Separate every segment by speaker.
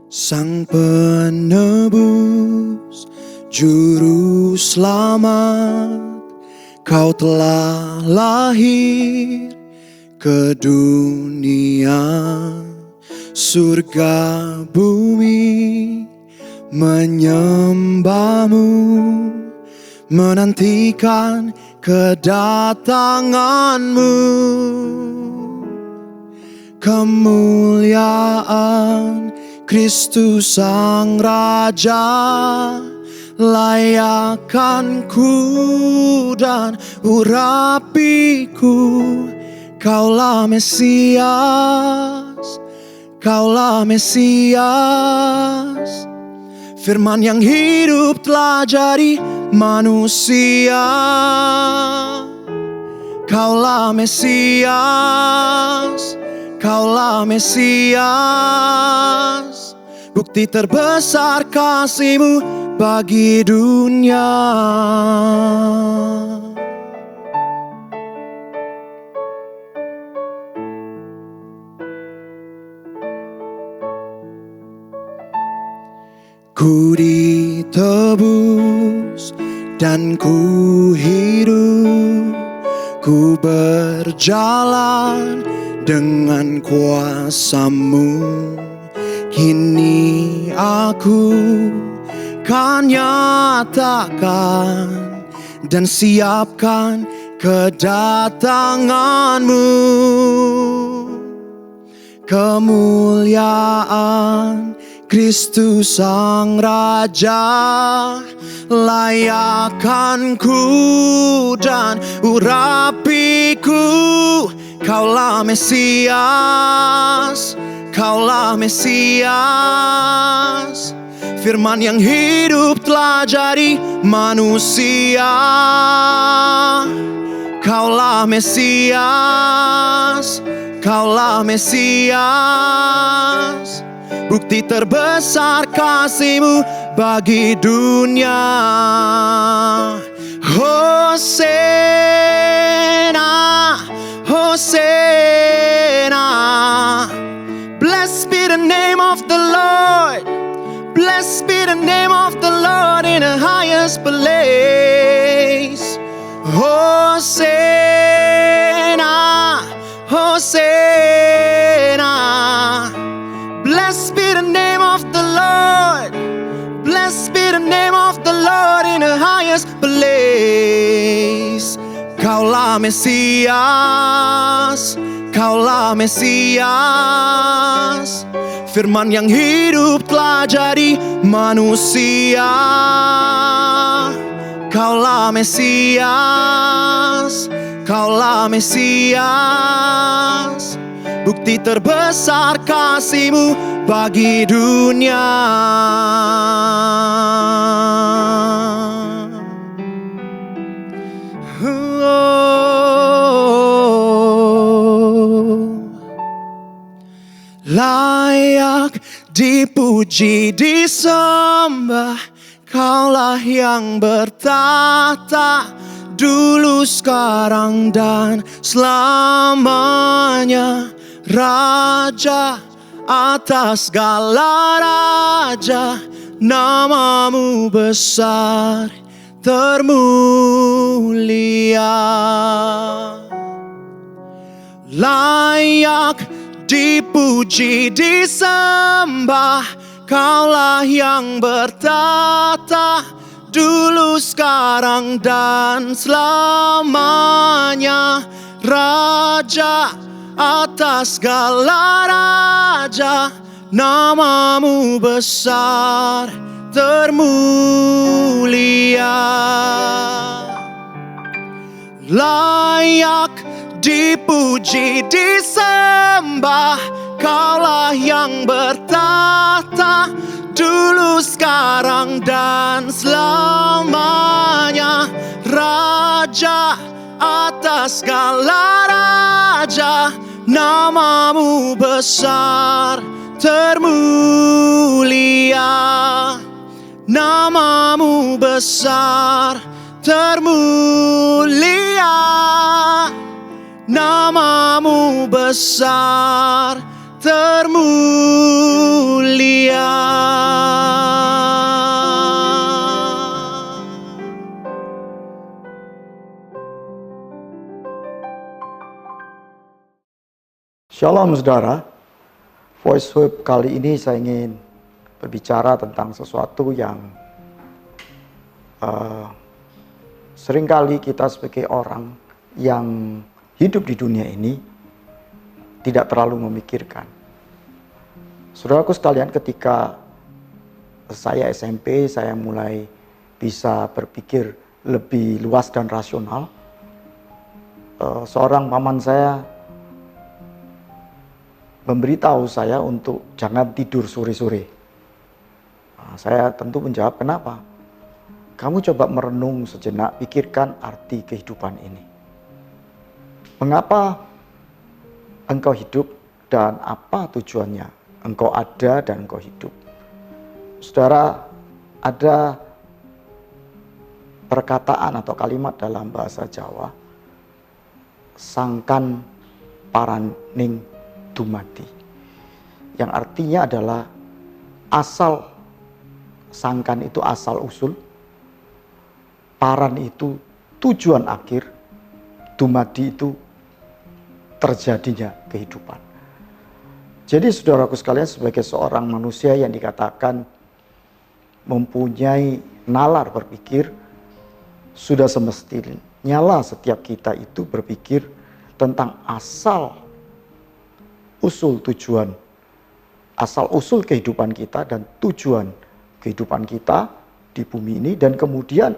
Speaker 1: Sang penebus, juru selamat, Kau telah lahir ke dunia. Surga bumi menyembahmu, menantikan kedatanganmu. Kemuliaan Kristus Sang Raja, layakkan ku dan urapiku. Kaulah Mesias, Kaulah Mesias. Firman yang hidup telah jadi manusia. Kaulah Mesias, Kaulah Mesias. Bukti terbesar kasih-Mu bagi dunia. Ku ditebus dan ku hidup, ku berjalan dengan kuasa-Mu. Kini aku kan nyatakan dan siapkan kedatangan-Mu. Kemuliaan Kristus Sang Raja, layakkan ku dan urapiku. Kaulah Mesias, Kaulah Mesias. Firman yang hidup telah jadi manusia. Kaulah Mesias, Kaulah Mesias. Bukti terbesar kasih-Mu bagi dunia. Hosana, Hosana. Blessed be the name of the Lord. Blessed be the name of the Lord in the highest place. Hosana, Hosana. Blessed be the name of the Lord. Blessed be the name of the Lord in the highest place. Kaulah Mesias, Kaulah Mesias. Firman yang hidup telah jadi manusia. Kaulah Mesias, Kaulah Mesias. Bukti terbesar kasih-Mu bagi dunia. Layak dipuji, disembah, Kaulah yang bertata, dulu, sekarang, dan selamanya. Raja atas segala raja, nama-Mu besar termulia. Layak dipuji, disembah, Kaulah yang bertata, dulu, sekarang, dan selamanya. Raja atas segala raja, nama-Mu besar termulia. Layak dipuji, disembah, Kaulah yang bertata, dulu, sekarang, dan selamanya. Raja atas segala raja, nama-Mu besar termulia. Nama-Mu besar termulia. Nama-Mu besar termulia.
Speaker 2: Shalom saudara, Voice Hope kali ini saya ingin berbicara tentang sesuatu yang seringkali kita sebagai orang yang hidup di dunia ini tidak terlalu memikirkan. Saudaraku sekalian, ketika saya SMP, saya mulai bisa berpikir lebih luas dan rasional. Seorang paman saya memberitahu saya untuk jangan tidur sore-sore. Saya tentu menjawab, kenapa? Kamu coba merenung sejenak, pikirkan arti kehidupan ini. Mengapa engkau hidup dan apa tujuannya? Engkau ada dan engkau hidup. Saudara, ada perkataan atau kalimat dalam bahasa Jawa, sangkan paraning dumadi, yang artinya adalah asal. Sangkan itu asal usul, paran itu tujuan akhir, dumadi itu terjadinya kehidupan. Jadi saudaraku sekalian, sebagai seorang manusia yang dikatakan mempunyai nalar berpikir, sudah semestinya lah setiap kita itu berpikir tentang asal usul tujuan, asal usul kehidupan kita dan tujuan kehidupan kita di bumi ini, dan kemudian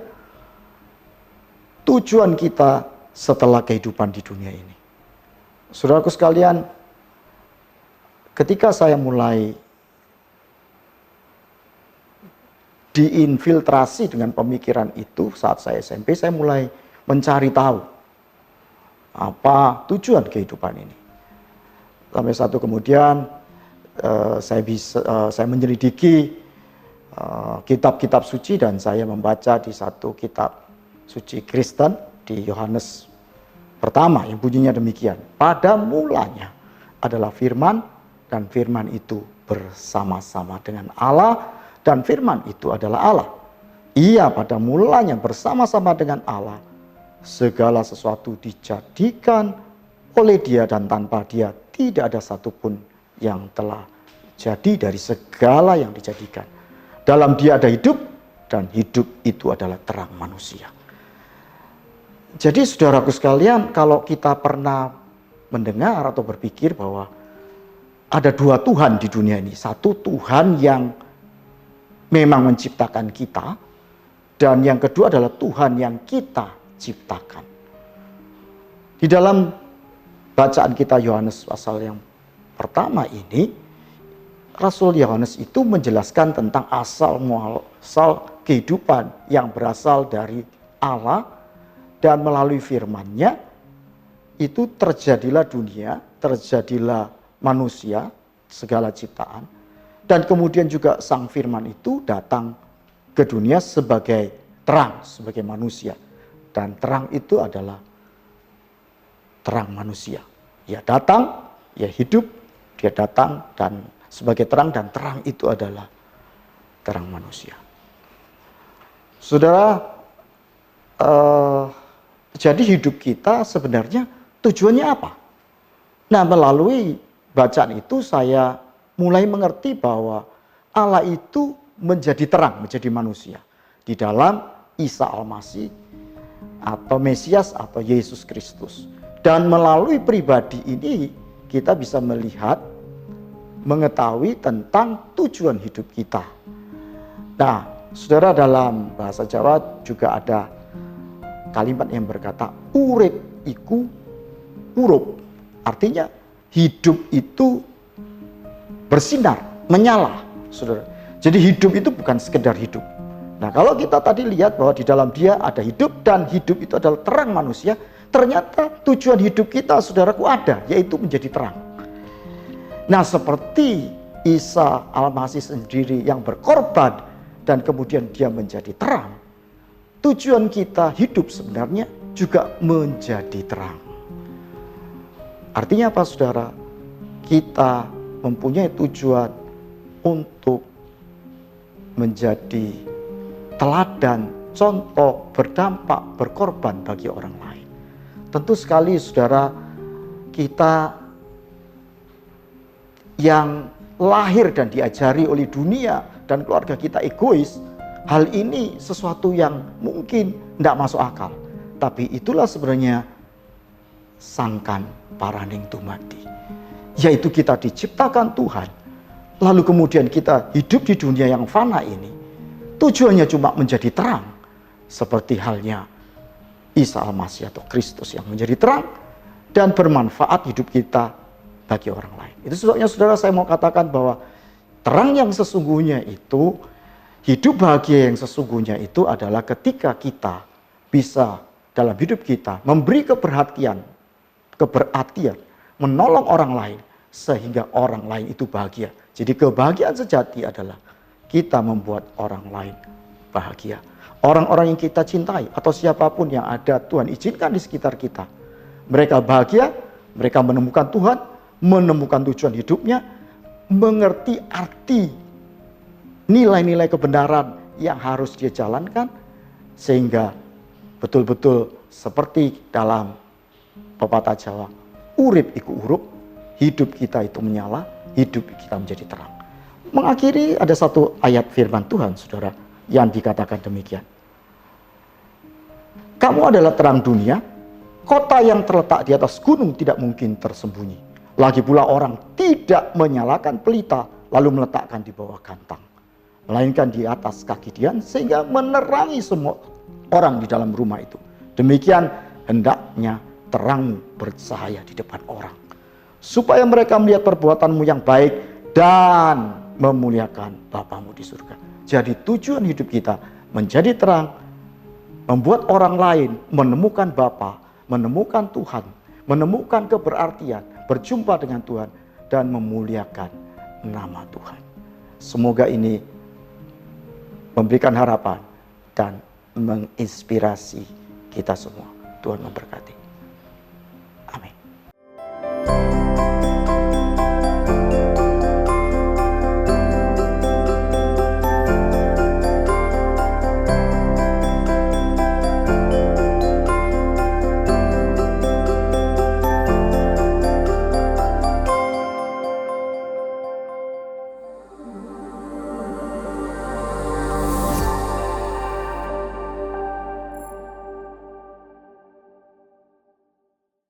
Speaker 2: tujuan kita setelah kehidupan di dunia ini. Saudaraku sekalian, ketika saya mulai diinfiltrasi dengan pemikiran itu saat saya SMP, saya mulai mencari tahu apa tujuan kehidupan ini. Sampai satu kemudian saya menyelidiki kitab-kitab suci, dan saya membaca di satu kitab suci Kristen di Yohanes pertama yang bunyinya demikian. Pada mulanya adalah firman, dan firman itu bersama-sama dengan Allah, dan firman itu adalah Allah. Ia pada mulanya bersama-sama dengan Allah. Segala sesuatu dijadikan oleh Dia, dan tanpa Dia tidak ada satupun yang telah jadi dari segala yang dijadikan. Dalam Dia ada hidup, dan hidup itu adalah terang manusia. Jadi saudaraku sekalian, kalau kita pernah mendengar atau berpikir bahwa ada dua Tuhan di dunia ini. Satu Tuhan yang memang menciptakan kita, dan yang kedua adalah Tuhan yang kita ciptakan. Di dalam bacaan kita Yohanes pasal yang pertama ini, Rasul Yohanes itu menjelaskan tentang asal muasal kehidupan yang berasal dari Allah, dan melalui firman-Nya itu terjadilah dunia, terjadilah manusia, segala ciptaan, dan kemudian juga sang firman itu datang ke dunia sebagai terang, sebagai manusia, dan terang itu adalah terang manusia. Ia datang, ia hidup, dia datang dan sebagai terang, dan terang itu adalah terang manusia. Saudara, jadi hidup kita sebenarnya tujuannya apa? Nah, melalui bacaan itu saya mulai mengerti bahwa Allah itu menjadi terang, menjadi manusia di dalam Isa Al-Masih atau Mesias atau Yesus Kristus. Dan melalui pribadi ini kita bisa melihat, mengetahui tentang tujuan hidup kita. Nah, saudara, dalam bahasa Jawa juga ada kalimat yang berkata urip iku urup. Artinya hidup itu bersinar, menyala, saudara. Jadi hidup itu bukan sekedar hidup. Nah, kalau kita tadi lihat bahwa di dalam Dia ada hidup, dan hidup itu adalah terang manusia, ternyata tujuan hidup kita, saudaraku, ada, yaitu menjadi terang. Nah, seperti Isa Al-Masih sendiri yang berkorban dan kemudian Dia menjadi terang, tujuan kita hidup sebenarnya juga menjadi terang. Artinya apa, saudara? Kita mempunyai tujuan untuk menjadi teladan, contoh, berdampak, berkorban bagi orang lain. Tentu sekali saudara, kita yang lahir dan diajari oleh dunia dan keluarga kita egois, hal ini sesuatu yang mungkin tidak masuk akal. Tapi itulah sebenarnya sangkan paraning tumati, yaitu kita diciptakan Tuhan, lalu kemudian kita hidup di dunia yang fana ini, tujuannya cuma menjadi terang, seperti halnya Isa Al-Masih atau Kristus yang menjadi terang dan bermanfaat hidup kita bagi orang lain. Itu sebabnya saudara, saya mau katakan bahwa terang yang sesungguhnya itu, hidup bahagia yang sesungguhnya itu adalah ketika kita bisa dalam hidup kita memberi keperhatian, menolong orang lain sehingga orang lain itu bahagia. Jadi kebahagiaan sejati adalah kita membuat orang lain bahagia. Orang-orang yang kita cintai atau siapapun yang ada Tuhan izinkan di sekitar kita, mereka bahagia, mereka menemukan Tuhan, menemukan tujuan hidupnya, mengerti arti nilai-nilai kebenaran yang harus dia jalankan, sehingga betul-betul seperti dalam pepatah Jawa, urip iku urup, hidup kita itu menyala, hidup kita menjadi terang. Mengakhiri ada satu ayat firman Tuhan, saudara, yang dikatakan demikian. Kamu adalah terang dunia, kota yang terletak di atas gunung tidak mungkin tersembunyi. Lagi pula orang tidak menyalakan pelita lalu meletakkan di bawah gantang, melainkan di atas kaki dian sehingga menerangi semua orang di dalam rumah itu. Demikian hendaknya terangmu bercahaya di depan orang, supaya mereka melihat perbuatanmu yang baik dan memuliakan Bapamu di surga. Jadi tujuan hidup kita menjadi terang, membuat orang lain menemukan Bapa, menemukan Tuhan, menemukan keberartian, berjumpa dengan Tuhan, dan memuliakan nama Tuhan. Semoga ini memberikan harapan dan menginspirasi kita semua. Tuhan memberkati.